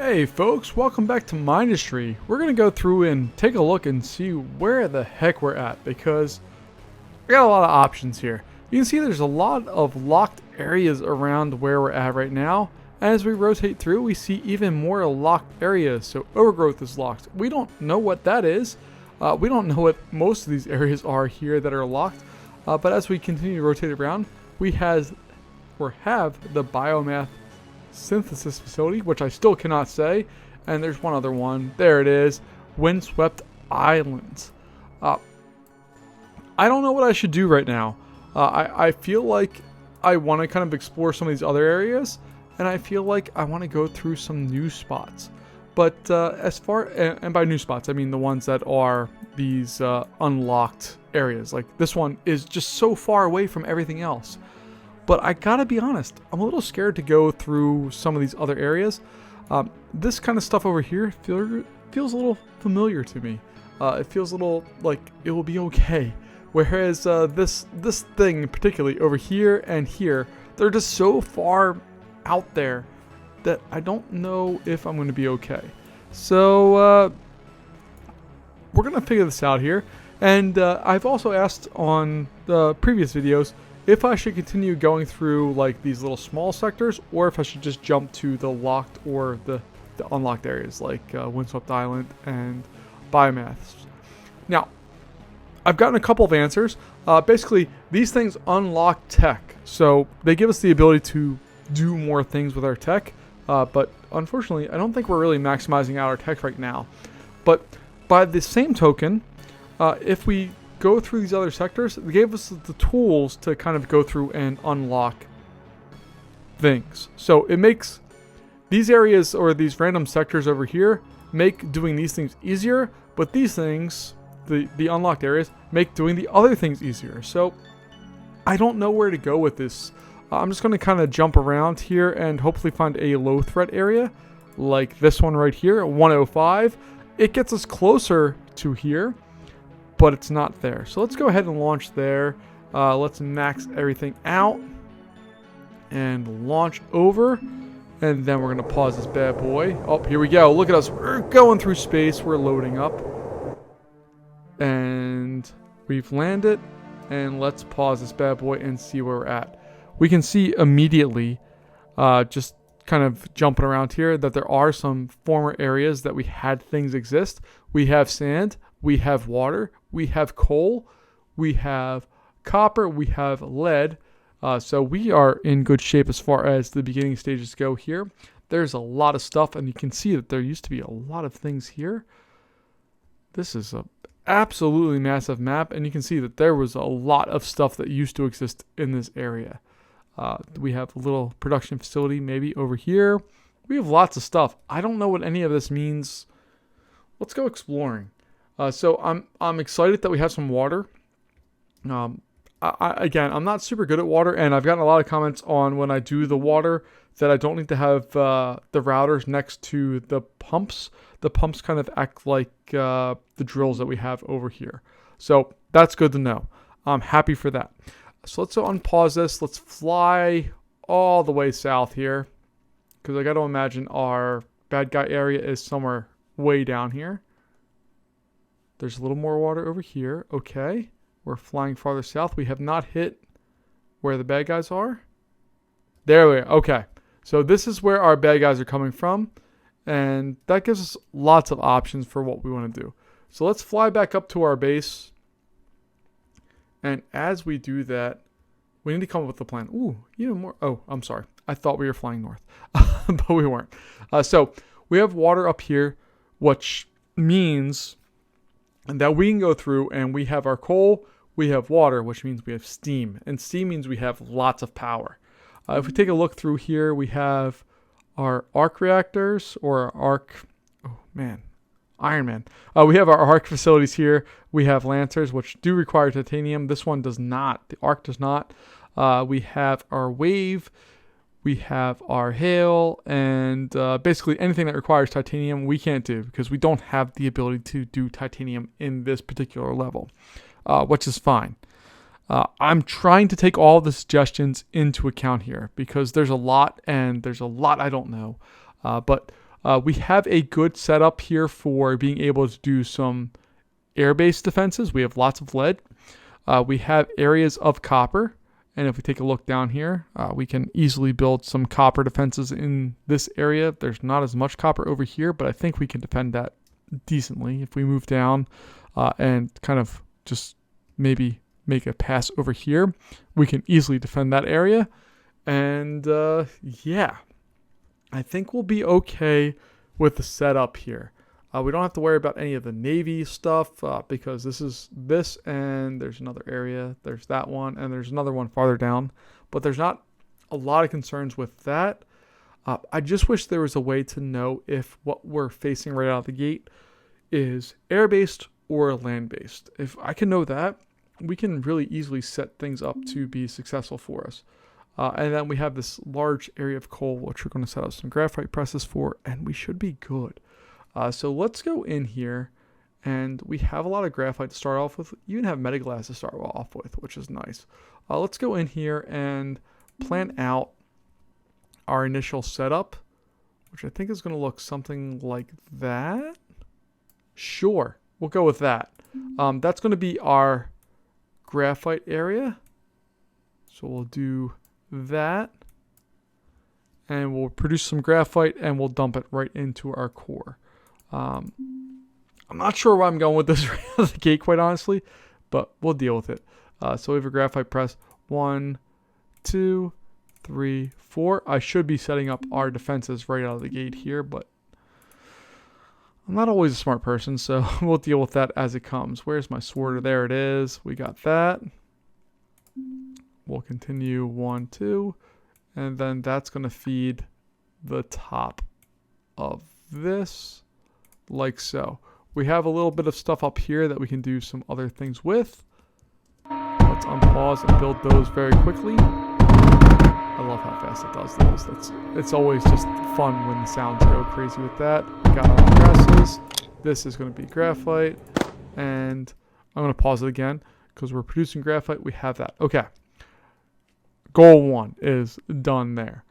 Hey folks, welcome back to Mindustry. We're going to go through and take a look and see where the heck we're at because we got a lot of options here. You can see there's a lot of locked areas around where we're at right now. As we rotate through, we see even more locked areas. So overgrowth is locked. We don't know what that is. We don't know what most of these areas are here that are locked. But as we continue to rotate around, we have the biomass synthesis facility, which I still cannot say, and there's one other one. There it is, windswept islands. I don't know what I should do right now. I feel like I want to kind of explore some of these other areas, and I feel like I want to go through some new spots. But as far and by new spots, I mean the ones that are these unlocked areas. Like this one is just so far away from everything else. But I gotta be honest, I'm a little scared to go through some of these other areas. This kind of stuff over here feels a little familiar to me. It feels a little like it will be okay. Whereas this thing, particularly over here and here, they're just so far out there that I don't know if I'm going to be okay. So we're going to figure this out here. And I've also asked on the previous videos if I should continue going through like these little small sectors, or if I should just jump to the locked or the unlocked areas like Windswept Island and Biomass. Now, I've gotten a couple of answers. Basically, these things unlock tech, so they give us the ability to do more things with our tech. But unfortunately, I don't think we're really maximizing out our tech right now. But by the same token, if we go through these other sectors, they gave us the tools to kind of go through and unlock things. So it makes these areas or these random sectors over here make doing these things easier, but these things, the unlocked areas, make doing the other things easier. So I don't know where to go with this. I'm just going to kind of jump around here and hopefully find a low threat area like this one right here, 105. It gets us closer to here, but it's not there. So let's go ahead and launch there. Let's max everything out and launch over. And then we're going to pause this bad boy. Oh, here we go. Look at us. We're going through space. We're loading up. And we've landed. And let's pause this bad boy and see where we're at. We can see immediately, just kind of jumping around here, that there are some former areas that we had things exist. We have sand. We have water, we have coal, we have copper, we have lead. So we are in good shape as far as the beginning stages go here. There's a lot of stuff, and you can see that there used to be a lot of things here. This is a absolutely massive map, and you can see that there was a lot of stuff that used to exist in this area. We have a little production facility maybe over here. We have lots of stuff. I don't know what any of this means. Let's go exploring. So I'm excited that we have some water. Again, I'm not super good at water, and I've gotten a lot of comments on when I do the water that I don't need to have the routers next to the pumps. The pumps kind of act like the drills that we have over here. So that's good to know. I'm happy for that. So let's unpause this. Let's fly all the way south here, because I got to imagine our bad guy area is somewhere way down here. There's a little more water over here. Okay. We're flying farther south. We have not hit where the bad guys are. There we are. Okay. So this is where our bad guys are coming from. And that gives us lots of options for what we want to do. So let's fly back up to our base. And as we do that, we need to come up with a plan. Ooh, even more. Oh, I'm sorry. I thought we were flying north. But we weren't. So we have water up here, which means and that we can go through, and we have our coal, we have water, which means we have steam. And steam means we have lots of power. If we take a look through here, we have our arc reactors, or Iron Man. We have our arc facilities here. We have lancers, which do require titanium. This one does not. The arc does not. We have our wave. We have our hail, and basically anything that requires titanium we can't do because we don't have the ability to do titanium in this particular level, which is fine. I'm trying to take all the suggestions into account here because there's a lot, and there's a lot I don't know. But We have a good setup here for being able to do some air-based defenses. We have lots of lead. We have areas of copper. And if we take a look down here, we can easily build some copper defenses in this area. There's not as much copper over here, but I think we can defend that decently. If we move down and kind of just maybe make a pass over here, we can easily defend that area. And yeah, I think we'll be okay with the setup here. We don't have to worry about any of the Navy stuff because this is this, and there's another area. There's that one, and there's another one farther down. But there's not a lot of concerns with that. I just wish there was a way to know if what we're facing right out of the gate is air-based or land-based. If I can know that, we can really easily set things up to be successful for us. And then we have this large area of coal, which we're going to set up some graphite presses for, and we should be good. So let's go in here, and we have a lot of graphite to start off with. You even have metaglass to start off with, which is nice. Let's go in here and plan out our initial setup, which I think is going to look something like that. Sure, we'll go with that. That's going to be our graphite area. So we'll do that, and we'll produce some graphite, and we'll dump it right into our core. I'm not sure where I'm going with this right out of the gate, quite honestly, but we'll deal with it. So we have a graphite press. 1, 2, 3, 4. I should be setting up our defenses right out of the gate here, but I'm not always a smart person, so we'll deal with that as it comes. Where's my sword? There it is. We got that. We'll continue 1, 2, and then that's going to feed the top of this, like so. We have a little bit of stuff up here that we can do some other things with. Let's unpause and build those very quickly. I love how fast it does those. It's always just fun when the sounds go crazy with that. We got our presses. This is going to be graphite, and I'm going to pause it again because we're producing graphite. We have that. Okay. Goal 1 is done there.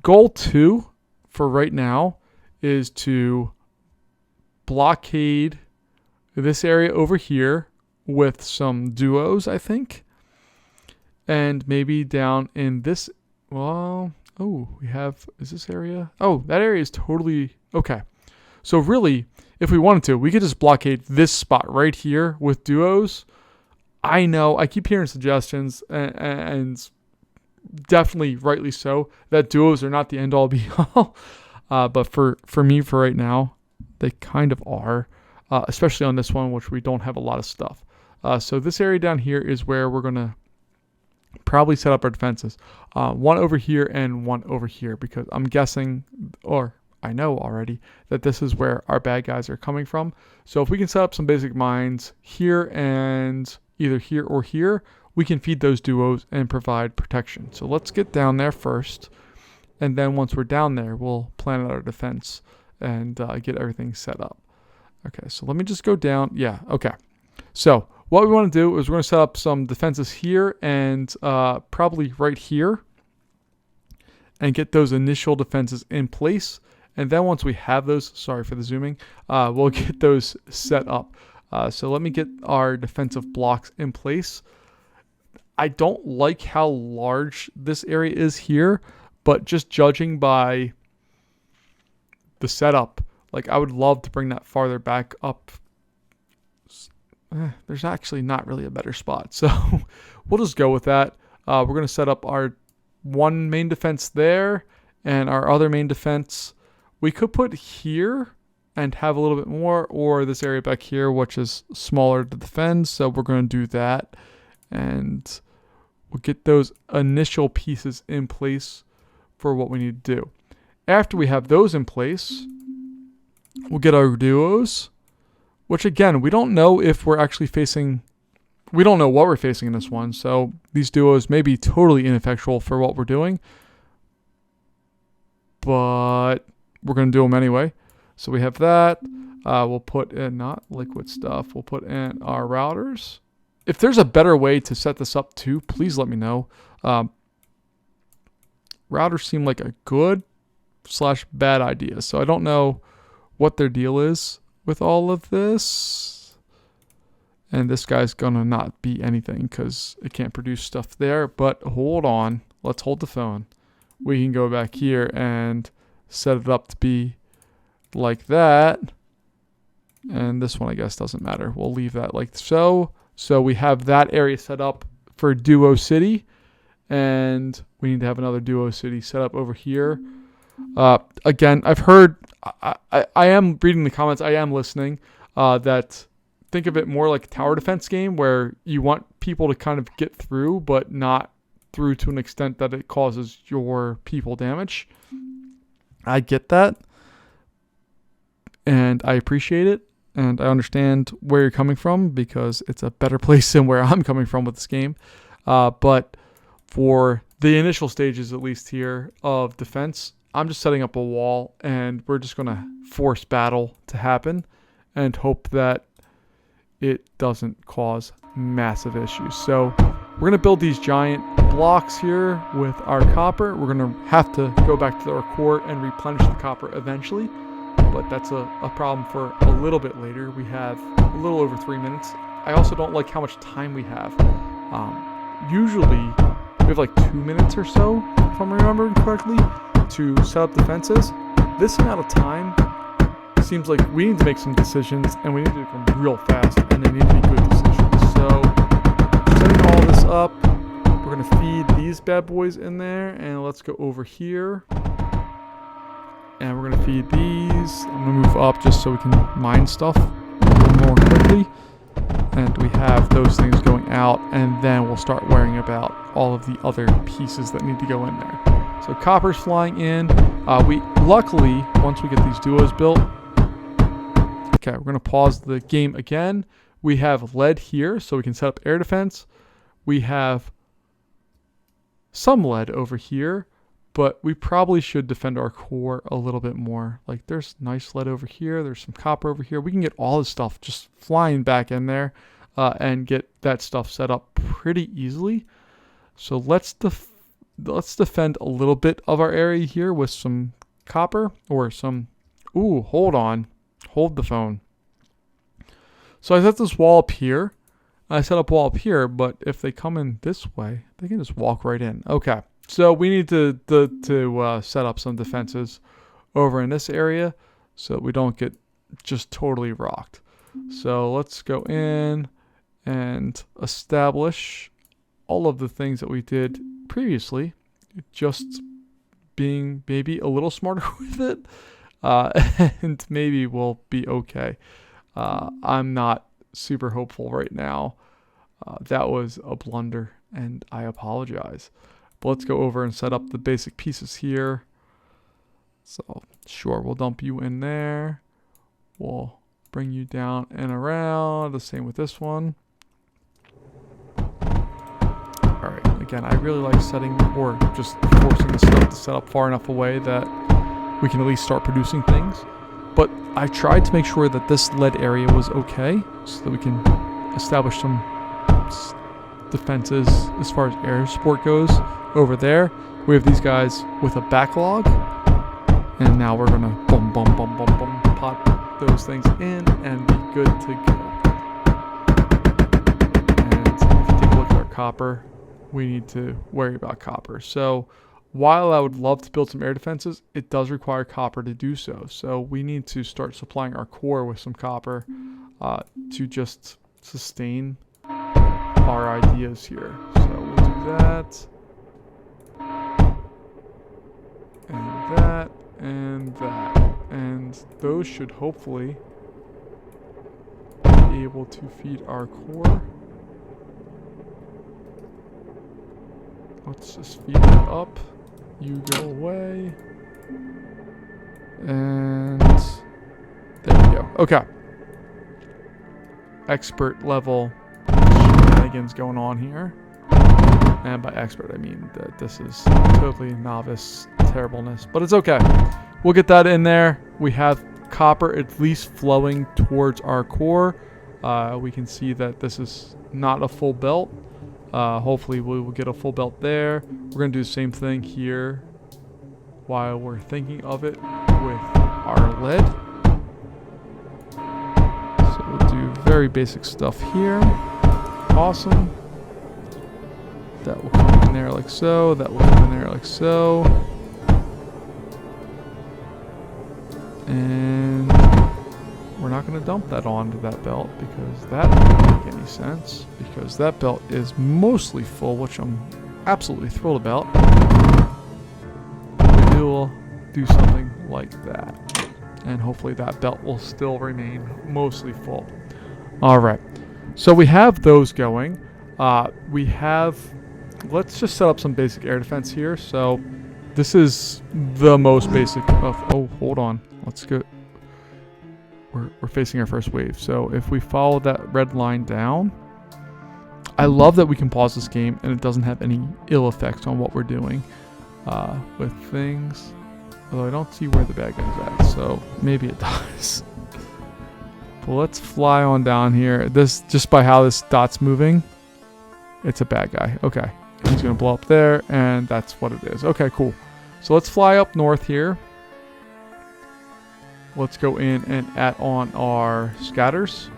Goal 2 for right now is to blockade this area over here with some duos, I think. And maybe down in this, well, oh, we have, is this area? Oh, that area is totally, okay. So really, if we wanted to, we could just blockade this spot right here with duos. I know, I keep hearing suggestions, and definitely rightly so, that duos are not the end all be all. But for me, for right now, they kind of are, especially on this one, which we don't have a lot of stuff. So this area down here is where we're going to probably set up our defenses. One over here and one over here, because I'm guessing, or I know already, that this is where our bad guys are coming from. So if we can set up some basic mines here and either here or here, we can feed those duos and provide protection. So let's get down there first. And then once we're down there, we'll plan out our defense and get everything set up. Okay, so let me just go down. Yeah, okay. So what we want to do is we're going to set up some defenses here and probably right here and get those initial defenses in place. And then once we have those, sorry for the zooming, we'll get those set up. So let me get our defensive blocks in place. I don't like how large this area is here, but just judging by the setup, like I would love to bring that farther back up. There's actually not really a better spot, so we'll just go with that. We're going to set up our one main defense there and our other main defense. We could put here and have a little bit more, or this area back here, which is smaller to defend, so we're going to do that. And we'll get those initial pieces in place for what we need to do. After we have those in place, we'll get our duos, which again, we don't know if we're actually facing, we don't know what we're facing in this one. So these duos may be totally ineffectual for what we're doing, but we're going to do them anyway. So we have that. We'll put in, not liquid stuff, we'll put in our routers. If there's a better way to set this up too, please let me know. Routers seem like a good / bad idea. So I don't know what their deal is with all of this. And this guy's gonna not be anything because it can't produce stuff there. But hold on. Let's hold the phone. We can go back here and set it up to be like that. And this one, I guess, doesn't matter. We'll leave that like so. So we have that area set up for Duo City. And we need to have another Duo City set up over here. Again, I've heard, I am reading the comments, I am listening, that think of it more like a tower defense game where you want people to kind of get through, but not through to an extent that it causes your people damage. I get that. And I appreciate it. And I understand where you're coming from because it's a better place than where I'm coming from with this game. But for the initial stages, at least here, of defense, I'm just setting up a wall and we're just going to force battle to happen and hope that it doesn't cause massive issues. So we're going to build these giant blocks here with our copper. We're going to have to go back to our core and replenish the copper eventually, but that's a problem for a little bit later. We have a little over 3 minutes. I also don't like how much time we have. Usually we have like 2 minutes or so, if I'm remembering correctly, to set up defenses. This amount of time seems like we need to make some decisions and we need to do them real fast and they need to be good decisions. So setting all this up, we're going to feed these bad boys in there and let's go over here. And we're going to feed these. I'm going to move up just so we can mine stuff a little more quickly. And we have those things going out and then we'll start worrying about all of the other pieces that need to go in there. So copper's flying in. We luckily, once we get these duos built, okay, we're going to pause the game again. We have lead here so we can set up air defense. We have some lead over here, but we probably should defend our core a little bit more. Like there's nice lead over here. There's some copper over here. We can get all this stuff just flying back in there and get that stuff set up pretty easily. So let's defend a little bit of our area here with some copper or some, ooh, hold on. Hold the phone. So I set this wall up here. I set up a wall up here, but if they come in this way, they can just walk right in. Okay. So we need to set up some defenses over in this area so we don't get just totally rocked. So let's go in and establish all of the things that we did previously, just being maybe a little smarter with it, and maybe we'll be okay. I'm not super hopeful right now. That was a blunder, and I apologize. But let's go over and set up the basic pieces here. So, sure, we'll dump you in there. We'll bring you down and around. The same with this one. Alright, again, I really like setting or just forcing the stuff to set up far enough away that we can at least start producing things. But I tried to make sure that this lead area was okay so that we can establish some defenses as far as air support goes. Over there, we have these guys with a backlog. And now we're going to boom, boom, boom, boom, boom, pop those things in and be good to go. And if you take a look at our copper, we need to worry about copper. So while I would love to build some air defenses, it does require copper to do so. So we need to start supplying our core with some copper to just sustain our ideas here. So we'll do that. And that. And that. And those should hopefully be able to feed our core. Let's just feed it up. You go away. And there we go. Okay. Expert level shenanigans going on here. And by expert, I mean that this is totally novice terribleness. But it's okay. We'll get that in there. We have copper at least flowing towards our core. We can see that this is not a full belt. Hopefully we will get a full belt there. We're going to do the same thing here. while we're thinking of it with our lead. So we'll do very basic stuff here. Awesome. That will come in there like so. That will come in there like so. And we're not going to dump that onto that belt because that doesn't make any sense. Because that belt is mostly full, which I'm absolutely thrilled about. We will do something like that. And hopefully that belt will still remain mostly full. Alright. So we have those going. Let's just set up some basic air defense here. So this is the most basic of, oh, hold on. Let's go. We're facing our first wave. So if we follow that red line down, I love that we can pause this game and it doesn't have any ill effects on what we're doing with things. Although I don't see where the bad guy's at, so maybe it does. But let's fly on down here. This, just by how this dot's moving, it's a bad guy. Okay. He's going to blow up there, and that's what it is. Okay, cool. So let's fly up north here. Let's go in and add on our scatters.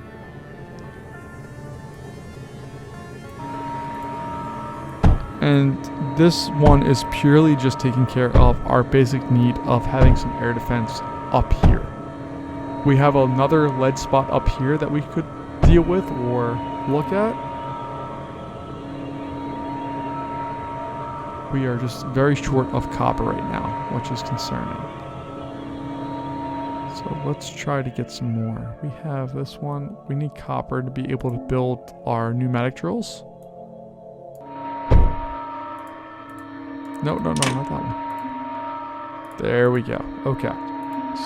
And this one is purely just taking care of our basic need of having some air defense up here. We have another lead spot up here that we could deal with or look at. We are just very short of copper right now, which is concerning. So let's try to get some more. We have this one. We need copper to be able to build our pneumatic drills. No, not that one. There we go. Okay.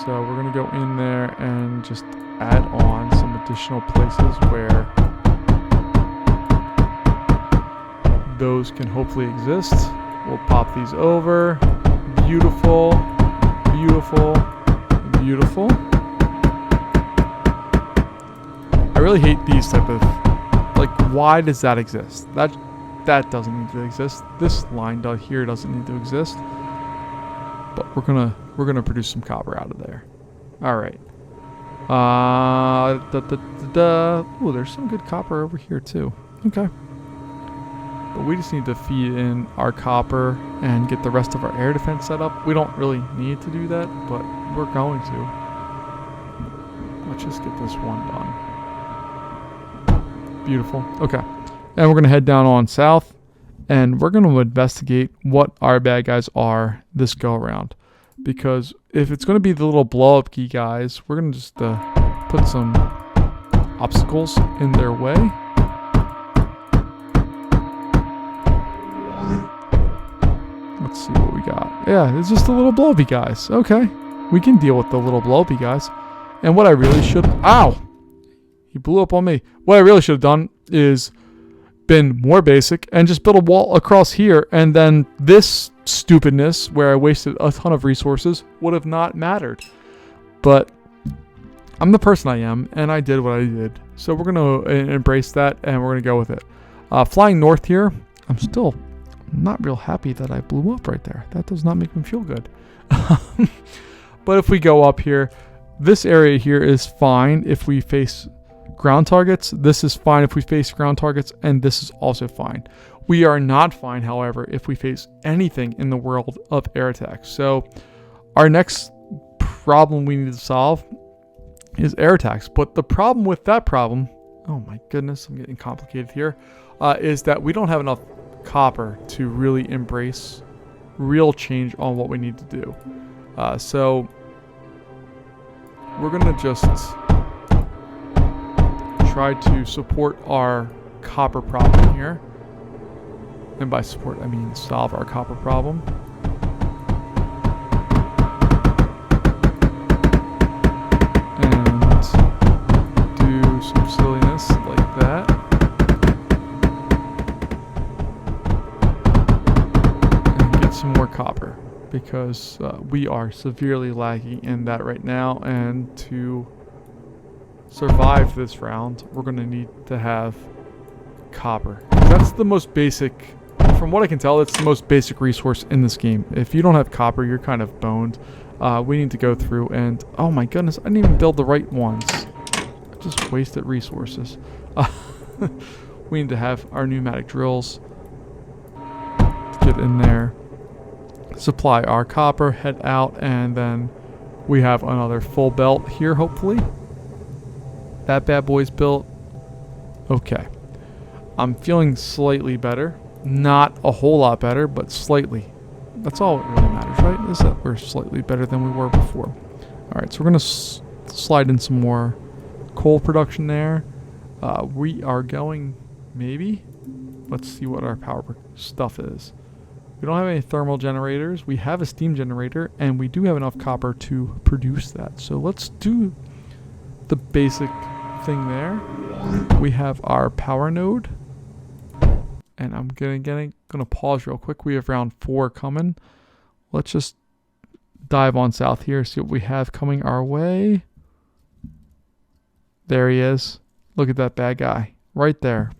So we're going to go in there and just add on some additional places where those can hopefully exist. We'll pop these over. Beautiful, beautiful, beautiful. I really hate these type of, like, why does that exist? That doesn't need to exist. This line down here doesn't need to exist. But we're gonna produce some copper out of there. All right. Oh, there's some good copper over here too. Okay. But we just need to feed in our copper and get the rest of our air defense set up. We don't really need to do that, but we're going to. Let's just get this one done. Beautiful. Okay. And we're going to head down on south, and we're going to investigate what our bad guys are this go around. Because if it's going to be the little blow-up key guys, we're going to just put some obstacles in their way. Let's see what we got. Yeah, it's just the little blow-up guys. Okay. We can deal with the little blow-up guys. And what I really should... Ow! He blew up on me. What I really should have done is been more basic and just build a wall across here, and then this stupidness where I wasted a ton of resources would have not mattered. But I'm the person I am, and I did what I did. So we're going to embrace that, and we're going to go with it. Flying north here, I'm still not real happy that I blew up right there. That does not make me feel good. But if we go up here, this area here is fine if we face ground targets. This is fine if we face ground targets, and this is also fine. We are not fine, however, if we face anything in the world of air attacks. So our next problem we need to solve is air attacks. But the problem with that problem, oh my goodness, I'm getting complicated here, is that we don't have enough copper to really embrace real change on what we need to do. So we're going to just try to support our copper problem here. And by support, I mean solve our copper problem. And do some silliness like that. And get some more copper, because we are severely lacking in that right now. And to survive this round, we're going to need to have copper. That's the most basic from what I can tell, it's the most basic resource in this game. If you don't have copper, you're kind of boned. We need to go through and... Oh my goodness, I didn't even build the right ones. I just wasted resources. We need to have our pneumatic drills to get in there. Supply our copper, head out, and then we have another full belt here, hopefully. That bad boy's built. Okay. I'm feeling slightly better. Not a whole lot better, but slightly. That's all that really matters, right? Is that we're slightly better than we were before. Alright, so we're going to slide in some more coal production there. We are going, maybe? Let's see what our power stuff is. We don't have any thermal generators. We have a steam generator, and we do have enough copper to produce that. So let's do the basic thing there. We have our power node. And I'm gonna pause real quick. We have round 4 coming. Let's just dive on south here, see what we have coming our way. There he is. Look at that bad guy right there.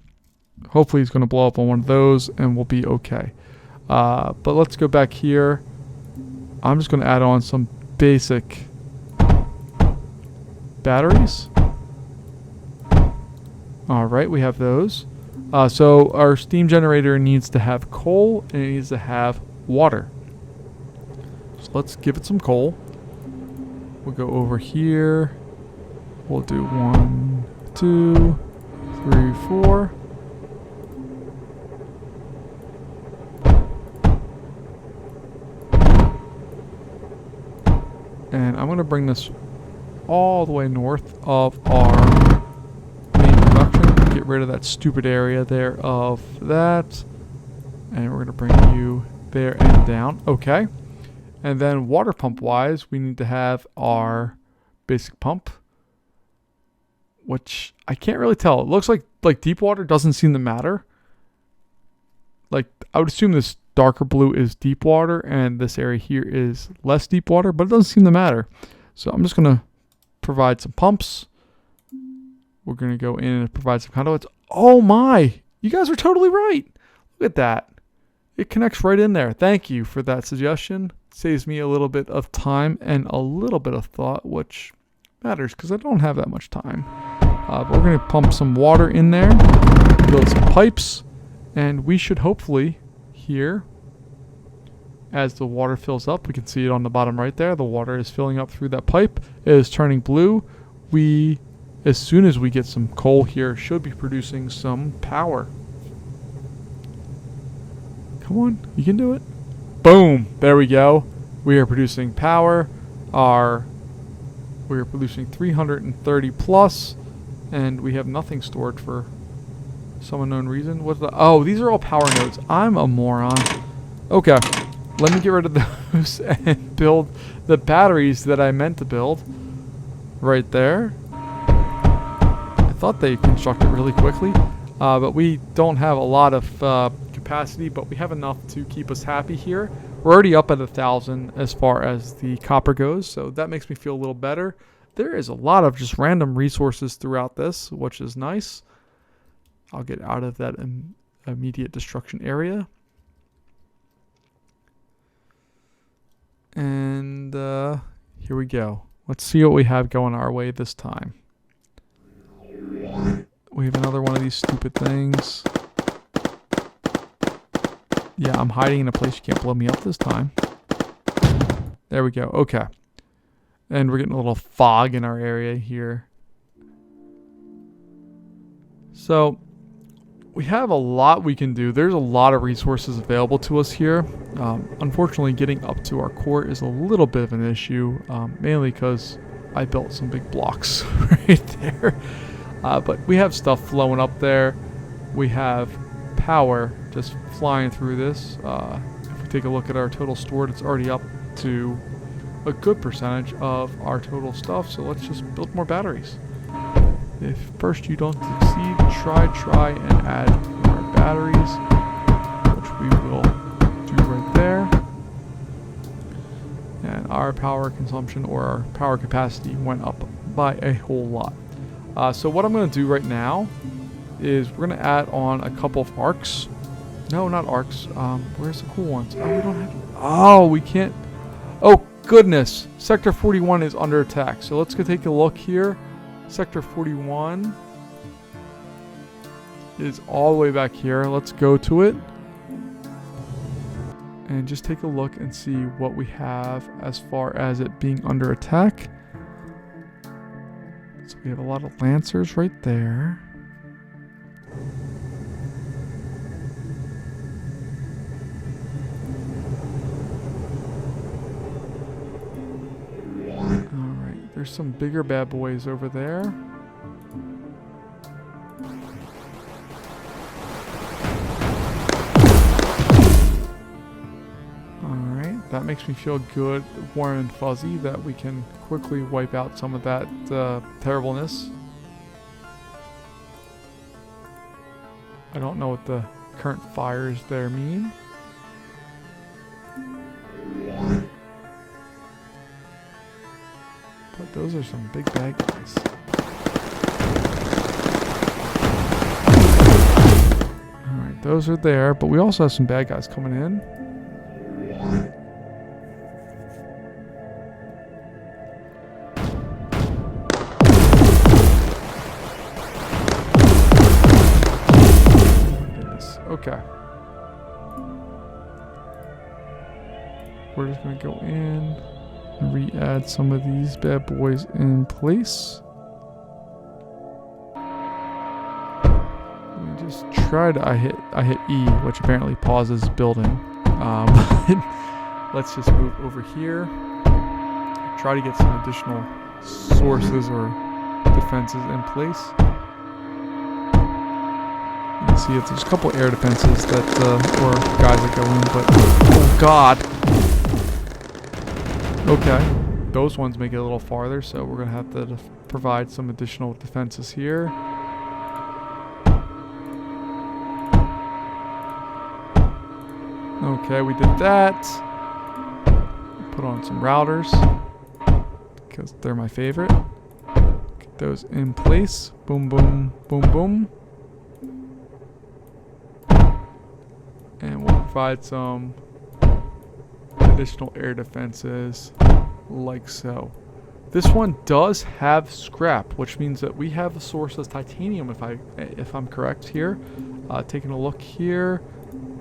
Hopefully he's gonna blow up on one of those and we'll be okay. But let's go back here. I'm just gonna add on some basic batteries. Alright, we have those. So our steam generator needs to have coal and it needs to have water. So let's give it some coal. We'll go over here. We'll do 1, 2, 3, 4. And I'm going to bring this all the way north of our main production. Get rid of that stupid area there of that. And we're going to bring you there and down. Okay. And then water pump wise, we need to have our basic pump. Which I can't really tell. It looks like deep water doesn't seem to matter. Like I would assume this darker blue is deep water and this area here is less deep water, but it doesn't seem to matter. So I'm just going to provide some pumps. We're going to go in and provide some conduits. Oh my! You guys are totally right. Look at that. It connects right in there. Thank you for that suggestion. Saves me a little bit of time and a little bit of thought, which matters because I don't have that much time. But we're going to pump some water in there, build some pipes, and we should hopefully here, as the water fills up, we can see it on the bottom right there. The water is filling up through that pipe. It is turning blue. We, as soon as we get some coal here, should be producing some power. Come on, you can do it. Boom, there we go. We are producing power. We are producing 330 plus, and we have nothing stored for some unknown reason. What's the? Oh, these are all power nodes. I'm a moron. Okay, let me get rid of those and build the batteries that I meant to build. Right there. I thought they constructed really quickly, but we don't have a lot of capacity, but we have enough to keep us happy here. We're already up at 1,000 as far as the copper goes, so that makes me feel a little better. There is a lot of just random resources throughout this, which is nice. I'll get out of that immediate destruction area. And here we go. Let's see what we have going our way this time. We have another one of these stupid things. Yeah, I'm hiding in a place you can't blow me up this time. There we go. Okay. And we're getting a little fog in our area here. So we have a lot we can do. There's a lot of resources available to us here. Unfortunately, getting up to our core is a little bit of an issue, mainly because I built some big blocks right there. But we have stuff flowing up there. We have power just flying through this. If we take a look at our total stored, it's already up to a good percentage of our total stuff. So let's just build more batteries. If first you don't succeed, try and add more batteries, which we will do right there. And our power consumption, or our power capacity, went up by a whole lot. So what I'm going to do right now is we're going to add on a couple of arcs. No, not arcs. Where's the cool ones? Oh, we don't have... Oh, we can't... Oh, goodness. Sector 41 is under attack. So let's go take a look here. Sector 41 is all the way back here. Let's go to it. And just take a look and see what we have as far as it being under attack. So we have a lot of Lancers right there. Alright, there's some bigger bad boys over there. That makes me feel good, warm and fuzzy, that we can quickly wipe out some of that terribleness. I don't know what the current fires there mean. But those are some big bad guys. Alright, those are there, but we also have some bad guys coming in. Okay. We're just going to go in and re-add some of these bad boys in place. Let me just try to... I hit E, which apparently pauses building. Let's just move over here. Try to get some additional sources or defenses in place. You can see if there's a couple air defenses that, or guys that go in, but, oh god! Okay, those ones make it a little farther, so we're gonna have to provide some additional defenses here. Okay, we did that. Put on some routers, because they're my favorite. Get those in place. Boom, boom, boom, boom. And we'll provide some additional air defenses like so. This one does have scrap, which means that we have a source of titanium if I'm correct here. Taking a look here.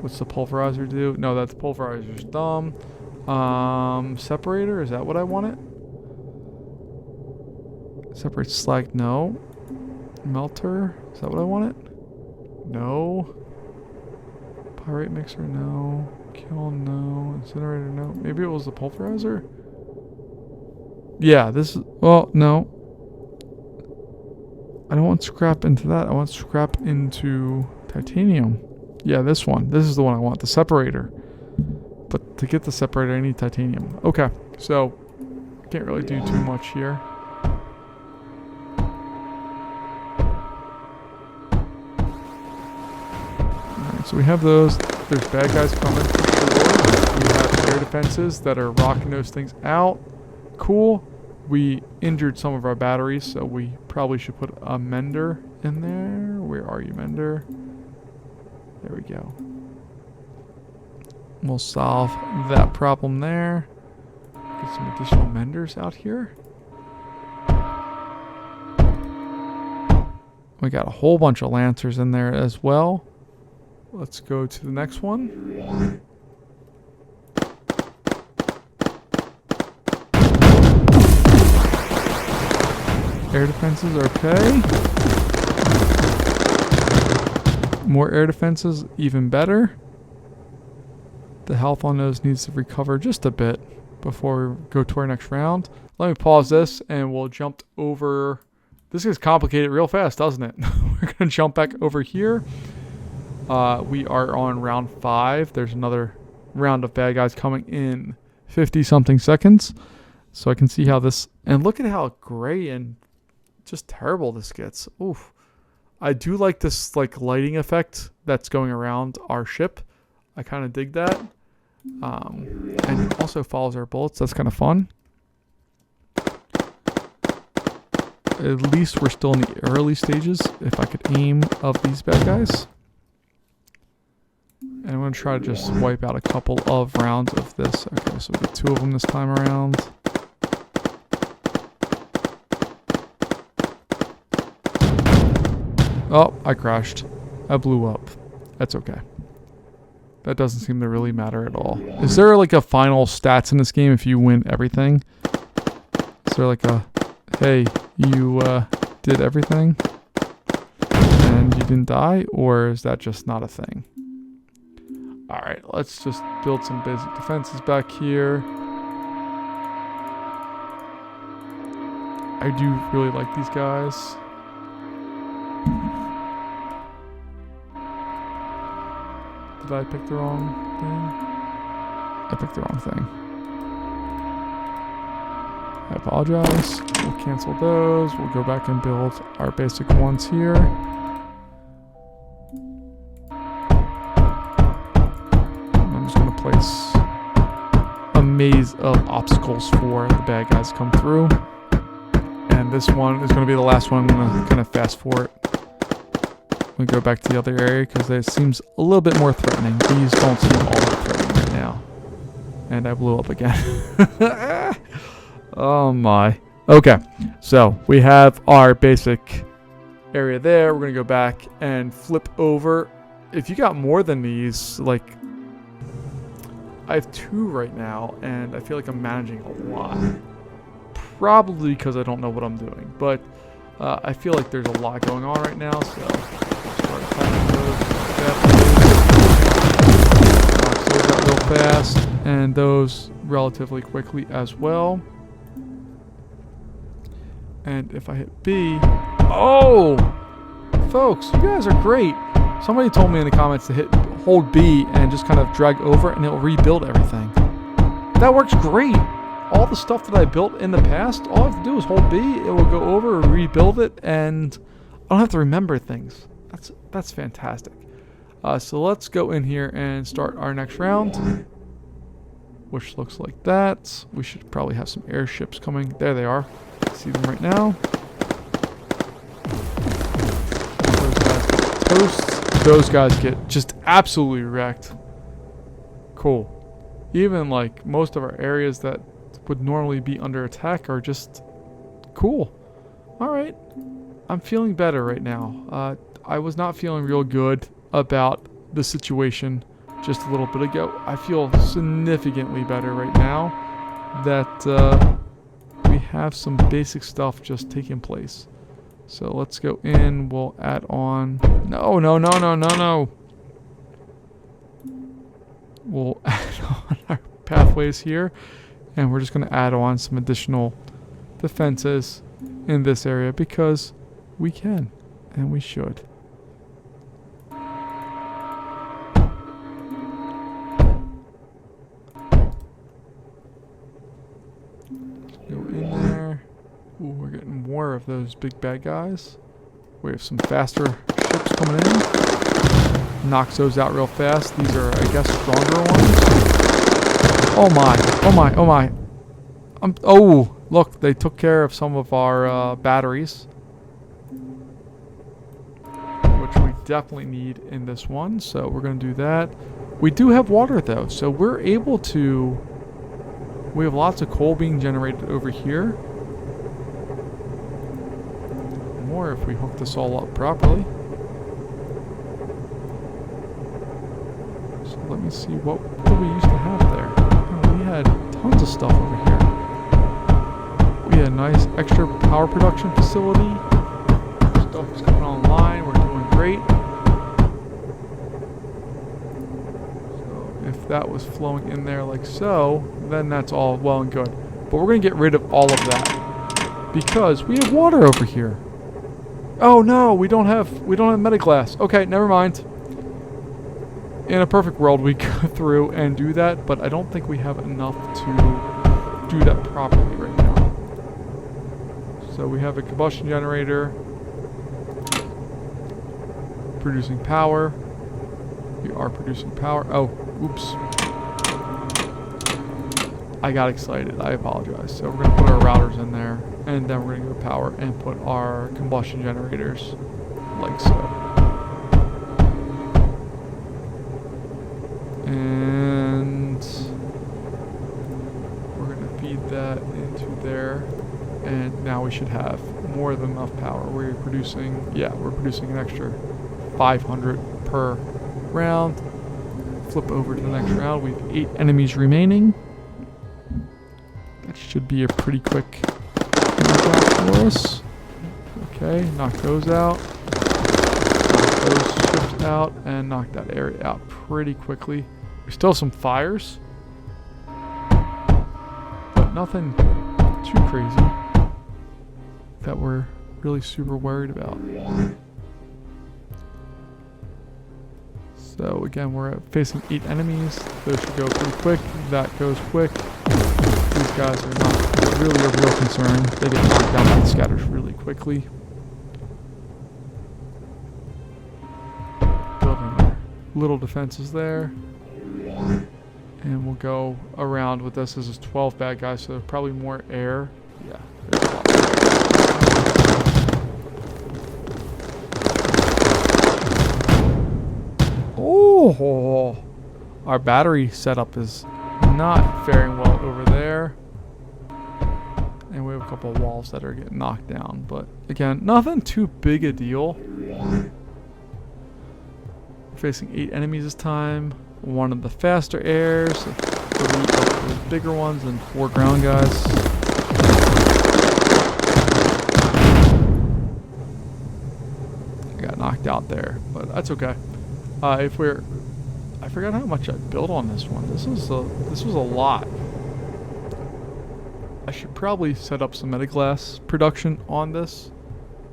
What's the pulverizer do? No, that's pulverizer's dumb. Separator, is that what I wanted? Separate slag, no. Melter, is that what I wanted? No. Pyrite mixer, no. Kiln, no. Incinerator, no. Maybe it was the pulverizer? Yeah, this is... Well, no. I don't want scrap into that. I want scrap into titanium. Yeah, this one. This is the one I want. The separator. But to get the separator, I need titanium. Okay, so... Can't really do too much here. So we have those. There's bad guys coming for sure. We have air defenses that are rocking those things out. Cool. We injured some of our batteries, so we probably should put a mender in there. Where are you, mender? There we go. We'll solve that problem there. Get some additional menders out here. We got a whole bunch of Lancers in there as well. Let's go to the next one. Air defenses are okay. More air defenses, even better. The health on those needs to recover just a bit before we go to our next round. Let me pause this and we'll jump over. This gets complicated real fast, doesn't it? We're going to jump back over here. We are on round 5. There's another round of bad guys coming in 50-something seconds. So I can see how this... And look at how gray and just terrible this gets. Oof. I do like this like lighting effect that's going around our ship. I kind of dig that. And it also follows our bullets. That's kind of fun. At least we're still in the early stages. If I could aim of these bad guys. And I'm going to try to just wipe out a couple of rounds of this. Okay, so we get 2 of them this time around. Oh, I crashed. I blew up. That's okay. That doesn't seem to really matter at all. Is there like a final stats in this game if you win everything? Is there like a, hey, you did everything and you didn't die? Or is that just not a thing? Alright, let's just build some basic defenses back here. I do really like these guys. Did I pick the wrong thing? I picked the wrong thing. I apologize. We'll cancel those. We'll go back and build our basic ones here. I'm just going to place a maze of obstacles for the bad guys to come through. And this one is going to be the last one. I'm going to kind of fast forward. We go back to the other area because it seems a little bit more threatening. These don't seem all that threatening right now. And I blew up again. Oh my. Okay, so we have our basic area there. We're going to go back and flip over. If you got more than these, like, I have 2 right now, and I feel like I'm managing a lot. Probably because I don't know what I'm doing, but I feel like there's a lot going on right now, so start attacking those. Knock those out real fast, and those relatively quickly as well. And if I hit B, oh, folks, you guys are great. Somebody told me in the comments to hold B and just kind of drag over, and it'll rebuild everything. That works great. All the stuff that I built in the past, all I have to do is hold B, it will go over, rebuild it, and I don't have to remember things. That's fantastic. So let's go in here and start our next round, which looks like that. We should probably have some airships coming. There they are. See them right now. Those guys get toast. Those guys get just absolutely wrecked. Cool. Even like most of our areas that would normally be under attack are just cool. Alright. I'm feeling better right now. I was not feeling real good about the situation just a little bit ago. I feel significantly better right now that we have some basic stuff just taking place. So let's go in. We'll add on. No. We'll add on our pathways here. And we're just going to add on some additional defenses in this area because we can and we should. Go in there. Ooh, we're getting more of those big bad guys. We have some faster ships coming in. Knocks those out real fast. These are, I guess, stronger ones. Oh my. Oh, look, they took care of some of our batteries, which we definitely need in this one, so we're going to do that. We do have water, though, so we're able to... We have lots of coal being generated over here. More if we hook this all up properly. So let me see, what do we used to have there? We had tons of stuff over here. We had a nice extra power production facility. Stuff is coming online. We're doing great. So if that was flowing in there like so, then that's all well and good. But we're going to get rid of all of that because we have water over here. Oh no, we don't have metaglass. Okay, never mind. In a perfect world, we go through and do that, but I don't think we have enough to do that properly right now. So we have a combustion generator producing power. We are producing power. Oh, oops. I got excited. I apologize. So we're going to put our routers in there, and then we're going to go power and put our combustion generators like so. And we're going to feed that into there. And now we should have more than enough power. We're producing an extra 500 per round. Flip over to the next round. We have 8 enemies remaining. That should be a pretty quick knockout for us. Okay, knock those out. Knock those ships out and knock that area out pretty quickly. There's still some fires, but nothing too crazy that we're really super worried about. So again, we're facing 8 enemies. Those should go pretty quick. That goes quick. These guys are not really a real concern. They get knocked down by the scatters really quickly. Building their little defenses there. And we'll go around with this. This is 12 bad guys, so probably more air. Yeah, there's a lot. Oh, our battery setup is not faring well over there. And we have a couple of walls that are getting knocked down. But again, nothing too big a deal. We're facing 8 enemies this time. 1 of the faster airs, 3 of the bigger ones, and 4 ground guys. I got knocked out there, but that's okay. I forgot how much I built on this one. This was a lot. I should probably set up some metaglass production on this,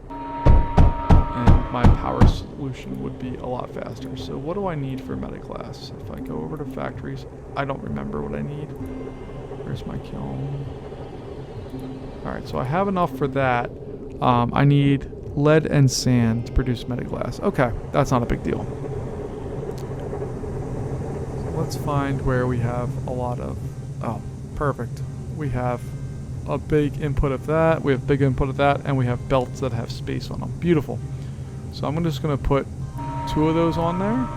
and my power solution would be a lot faster. So what do I need for metaglass? If I go over to factories, I don't remember what I need. Where's my kiln? All right, so I have enough for that. I need lead and sand to produce metaglass. Okay, that's not a big deal. Let's find where we have a lot of... Oh, perfect. We have a big input of that, we have big input of that, and we have belts that have space on them. Beautiful. So I'm just going to put 2 of those on there.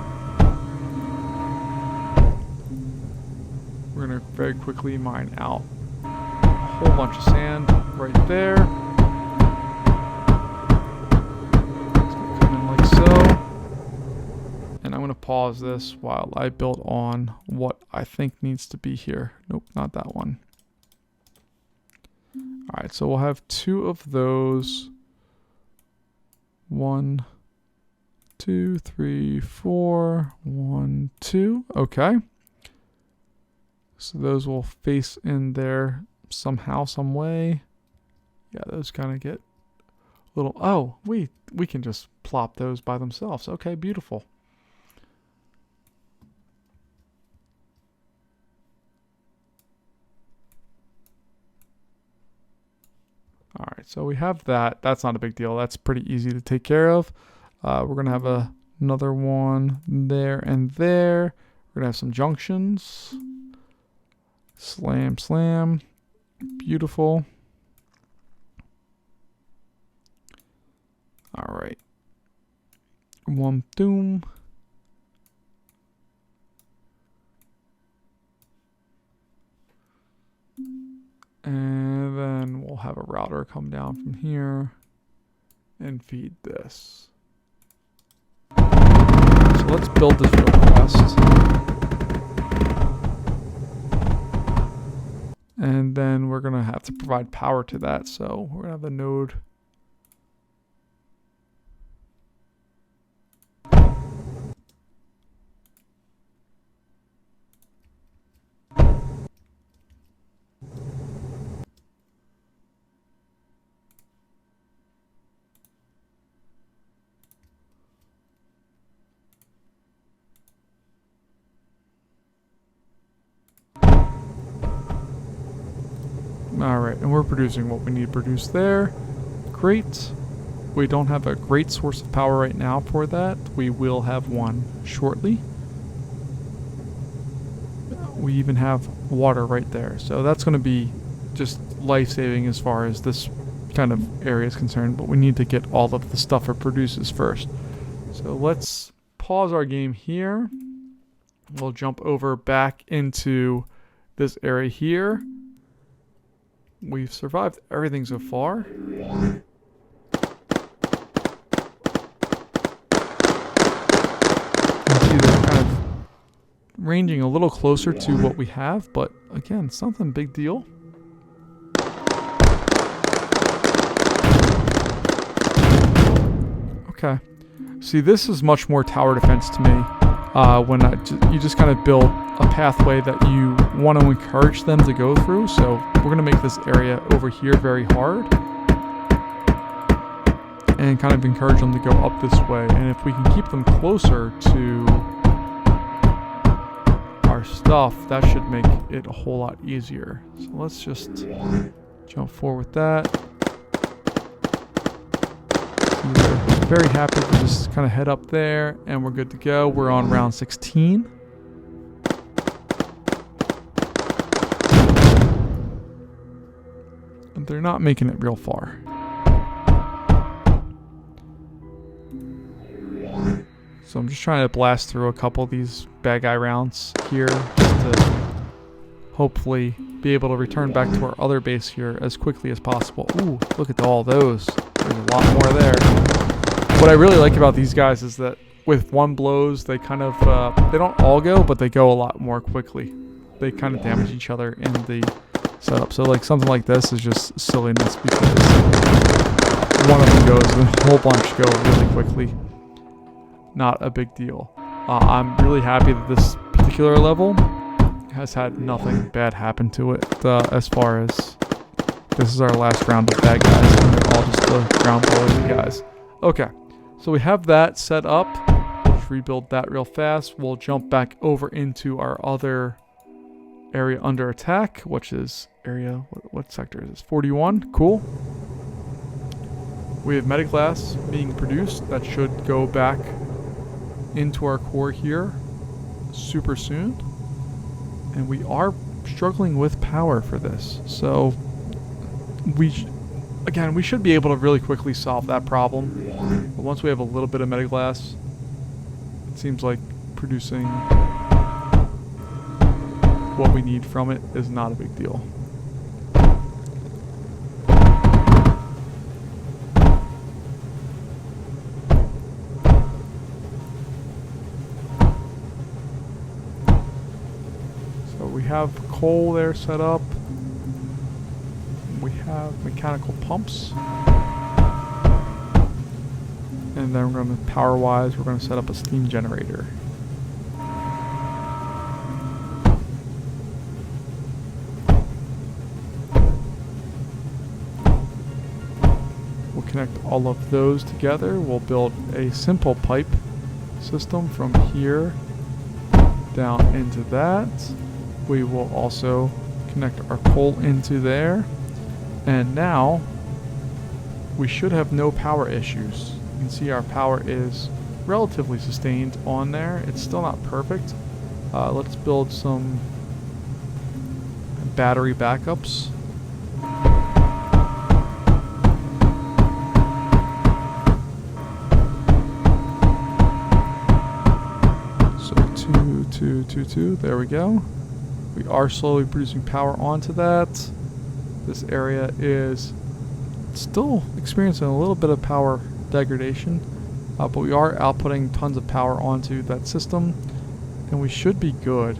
We're going to very quickly mine out a whole bunch of sand right there. It's going to come in like so. And I'm going to pause this while I build on what I think needs to be here. Nope, not that one. Alright, so we'll have 2 of those. 1, 2, 3, 4. 1, 2. Okay. So those will face in there somehow, some way. Yeah, those kind of get a little... Oh, we can just plop those by themselves. Okay, beautiful. Alright, so we have that. That's not a big deal. That's pretty easy to take care of. We're going to have another one there and there. We're going to have some junctions. Slam, slam. Beautiful. Alright. One doom. And then we'll have a router come down from here and feed this. So let's build this real fast. And then we're going to have to provide power to that. So we're going to have a node. Alright, and we're producing what we need to produce there. Great. We don't have a great source of power right now for that. We will have one shortly. We even have water right there. So that's going to be just life-saving as far as this kind of area is concerned. But we need to get all of the stuff it produces first. So let's pause our game here. We'll jump over back into this area here. We've survived everything so far. You can see they're kind of ranging a little closer to what we have, but again, it's nothing big deal. Okay. See, this is much more tower defense to me. When you just kind of build a pathway that you want to encourage them to go through. So we're going to make this area over here very hard. And kind of encourage them to go up this way. And if we can keep them closer to our stuff, that should make it a whole lot easier. So let's just jump forward with that. We're very happy to just kind of head up there, and we're good to go. We're on round 16. And they're not making it real far. So I'm just trying to blast through a couple of these bad guy rounds here, just to hopefully be able to return back to our other base here as quickly as possible. Ooh, look at all those. There's a lot more there. What I really like about these guys is that with one blows, they kind of, they don't all go, but they go a lot more quickly. They kind of damage each other in the setup. So like something like this is just silliness because one of them goes and a whole bunch go really quickly. Not a big deal. I'm really happy that this particular level has had nothing bad happen to it as far as this is our last round of bad guys and they're all just the ground bully guys. Okay, so we have that set up. Let's rebuild that real fast. We'll jump back over into our other area under attack, which is area, what sector is this? 41, cool. We have Metaglass being produced. That should go back into our core here super soon. And we are struggling with power for this. So again, we should be able to really quickly solve that problem. But once we have a little bit of Metaglass, it seems like producing what we need from it is not a big deal. So we have coal there set up. We have mechanical pumps. And then we're going to, power-wise, we're going to set up a steam generator. We'll connect all of those together. We'll build a simple pipe system from here down into that. We will also connect our coal into there. And now we should have no power issues. You can see our power is relatively sustained on there. It's still not perfect. Let's build some battery backups. So 2, there we go. We are slowly producing power onto that. This area is still experiencing a little bit of power degradation, but we are outputting tons of power onto that system, and we should be good.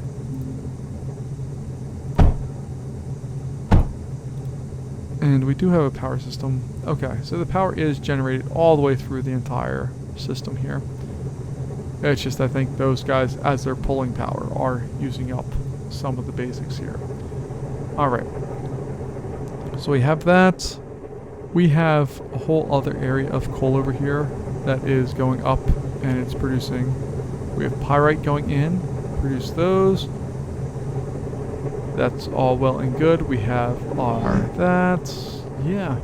And we do have a power system. Okay, so the power is generated all the way through the entire system here. It's just I think those guys, as they're pulling power, are using up some of the basics here. Alright. So we have that. We have a whole other area of coal over here that is going up and it's producing. We have pyrite going in, produce those. That's all well and good. We have our that. Yeah.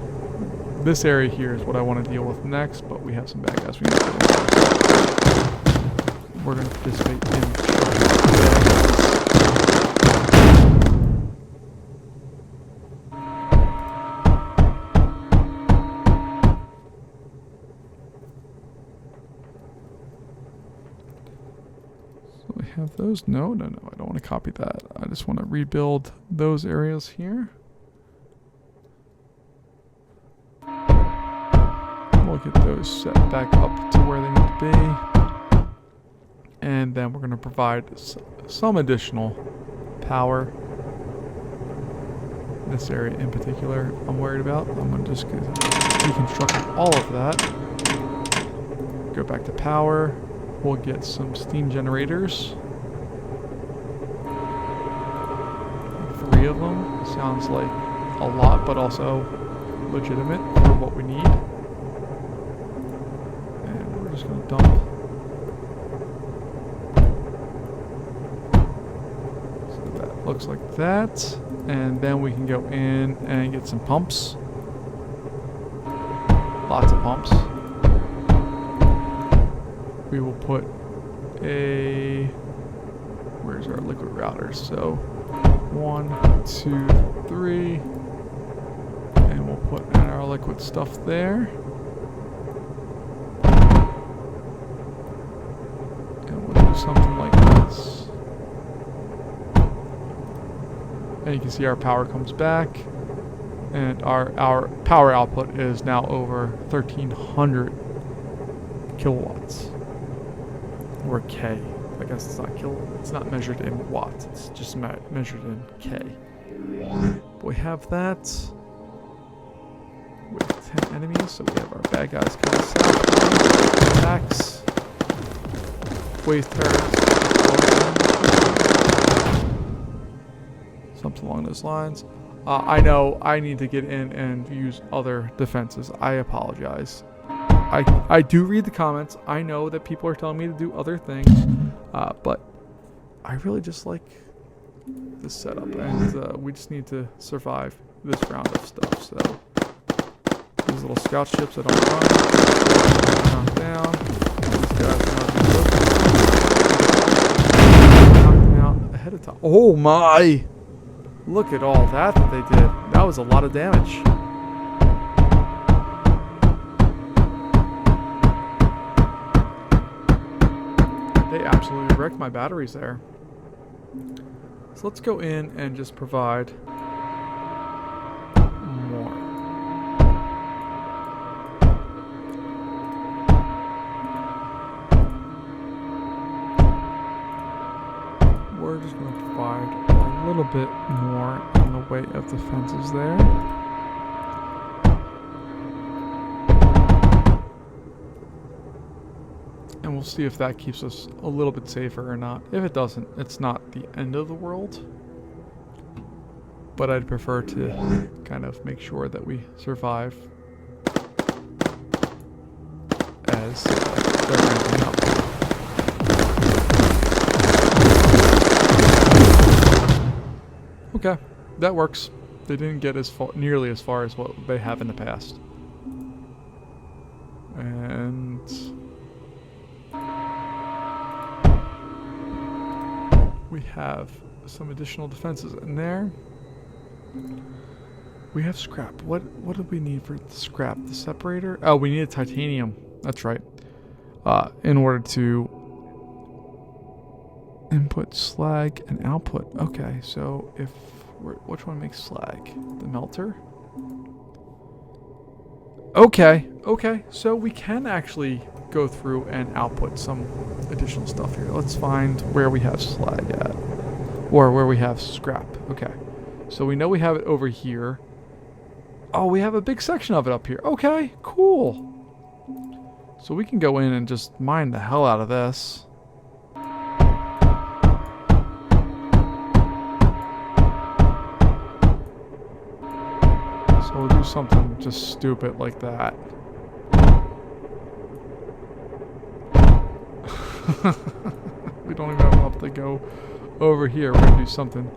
This area here is what I want to deal with next, but we have some bad guys we need to deal with. We're going to participate in have those? No, I don't want to copy that. I just want to rebuild those areas here. We'll get those set back up to where they need to be. And then we're going to provide some additional power. This area in particular I'm worried about. I'm going to just deconstruct all of that. Go back to power. We'll get some steam generators. 3 of them. Sounds like a lot, but also legitimate for what we need. And we're just going to dump. So that looks like that. And then we can go in and get some pumps. Lots of pumps. We will put a... Where's our liquid routers? So 1, 2, 3. And we'll put in our liquid stuff there. And we'll do something like this. And you can see our power comes back. And our power output is now over 1,300 kilowatts. Or K. I guess it's not kilowatt. It's not measured in watts. It's just measured in K. But we have that. With 10 enemies, so we have our bad guys coming south. Attacks. Waste turrets. Something along those lines. I know I need to get in and use other defenses. I apologize. I do read the comments. I know that people are telling me to do other things, but I really just like this setup, and we just need to survive this round of stuff. So these little scout ships that don't run, knock down. These guys are knock them out ahead of time. Oh my! Look at all that they did. That was a lot of damage. They absolutely wrecked my batteries there. So let's go in and just provide more. We're just going to provide a little bit more in the way of defenses there. And we'll see if that keeps us a little bit safer or not. If it doesn't, it's not the end of the world. But I'd prefer to kind of make sure that we survive as they're ramping up. Okay, that works. They didn't get nearly as far as what they have in the past. And we have some additional defenses in there. We have scrap. What do we need for scrap? The separator? Oh, we need a titanium. That's right. In order to input slag and output. Okay, so which one makes slag? The melter? Okay, so we can actually go through and output some additional stuff here. Let's find where we have slag at. Or where we have scrap. Okay, so we know we have it over here. Oh, we have a big section of it up here. Okay, cool. So we can go in and just mine the hell out of this. So we'll do something just stupid like that. We don't even have enough to go over here. We're going to do something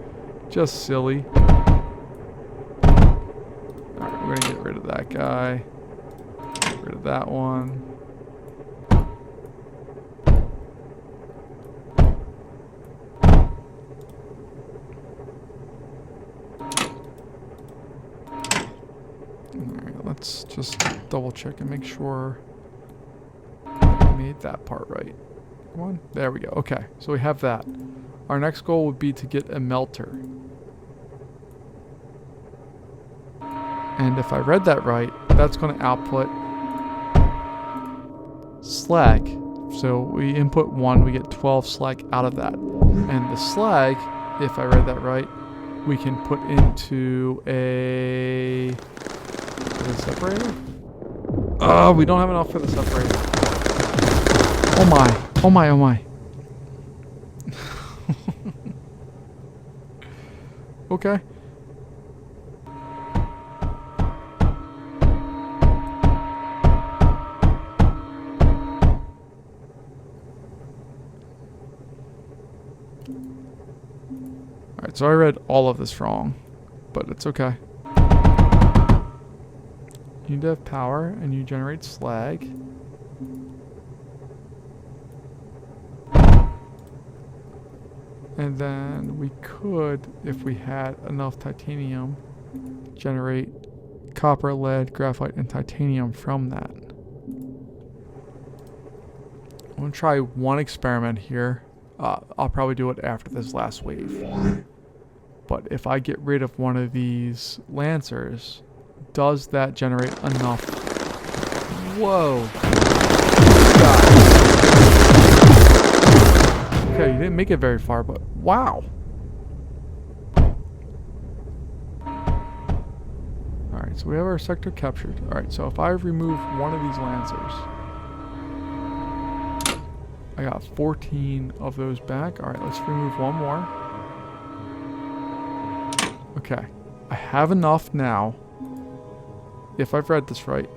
just silly. Alright, we're going to get rid of that guy. Get rid of that one. Alright, let's just double check and make sure I made that part right. Come on. There we go. Okay, so we have that. Our next goal would be to get a melter. And if I read that right, that's going to output slag. So we input 1, we get 12 slag out of that. And the slag, if I read that right, we can put into a separator. Oh, we don't have enough for the separator. Oh my. Oh my, oh my. Okay. Alright, so I read all of this wrong, but it's okay. You need to have power, and you generate slag. And then we could, if we had enough titanium, generate copper, lead, graphite, and titanium from that. I'm going to try one experiment here. I'll probably do it after this last wave. But if I get rid of one of these lancers, does that generate enough? Whoa. Okay, you didn't make it very far, but wow. Alright, so we have our sector captured. Alright, so if I remove one of these lancers, I got 14 of those back. Alright, let's remove one more. Okay, I have enough now, if I've read this right,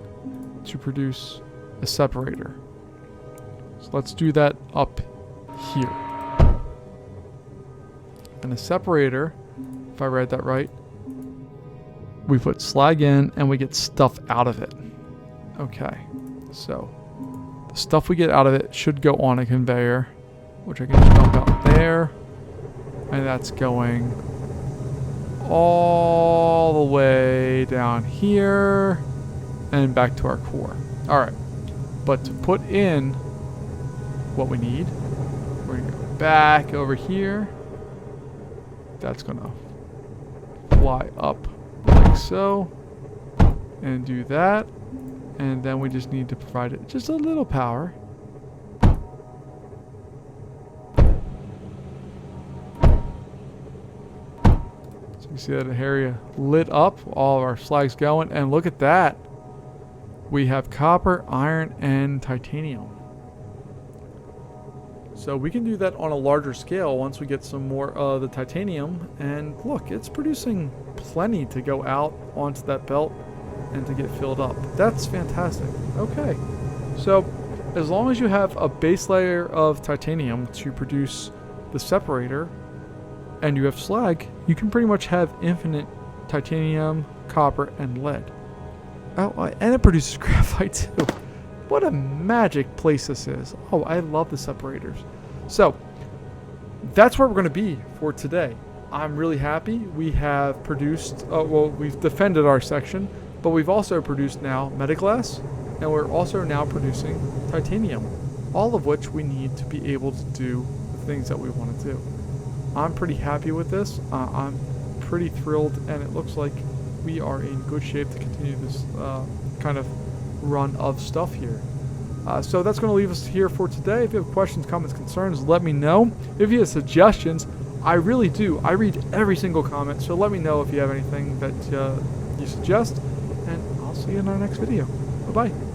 to produce a separator. So let's do that up here. And a separator, if I read that right, we put slag in and we get stuff out of it. Okay, so the stuff we get out of it should go on a conveyor, which I can just dump out there. And that's going all the way down here and back to our core. Alright, but to put in what we need, we're going to go back over here. That's going to fly up like so and do that. And then we just need to provide it just a little power. So you see that area lit up, all of our slag's going, and look at that. We have copper, iron, and titanium. So we can do that on a larger scale once we get some more of the titanium. And look, it's producing plenty to go out onto that belt and to get filled up. That's fantastic. Okay, so as long as you have a base layer of titanium to produce the separator and you have slag, you can pretty much have infinite titanium, copper, and lead. Oh, and it produces graphite too. What a magic place this is. Oh, I love the separators. So that's where we're going to be for today. I'm really happy. We have produced, well, we've defended our section, but we've also produced now metaglass, and we're also now producing titanium, all of which we need to be able to do the things that we want to do. I'm pretty happy with this. I'm pretty thrilled, and it looks like we are in good shape to continue this kind of run of stuff here. So that's going to leave us here for today. If you have questions, comments, concerns, let me know. If you have suggestions, I really do. I read every single comment, so let me know if you have anything that you suggest, and I'll see you in our next video. Bye-bye.